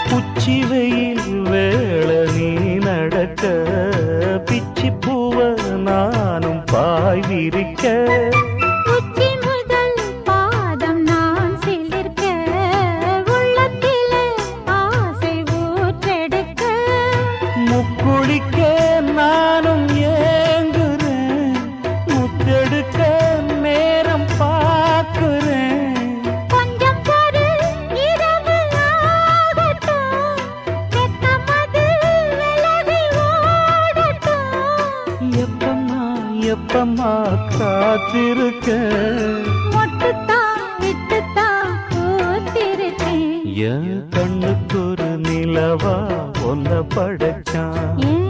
உச்சி வெயில் வேள நீ நடக்க பிச்சி பூவ நானும் பாய் விரிக்க உச்சி முதல் பாதம் நான் சிலிர்க்க உள்ளத்திலே ஆசை ஊற்றெடுக்க முக்குளிக்க நானும் ஏங்குறேன் முத்தெடுக்க நேரம் பார்க்கிறேன் கொஞ்சம் பொறு இரவு ஆகட்டும் வெக்கமது விலகி ஓடட்டும் எப்பம்மா எப்பம்மா காத்திருக்க மொட்டுத்தான் விட்டுத்தான் பூத்திருக்கேன் என் கண்ணுக்கு ஒரு நிலவா ஒன்ன படைச்சான் ஏன்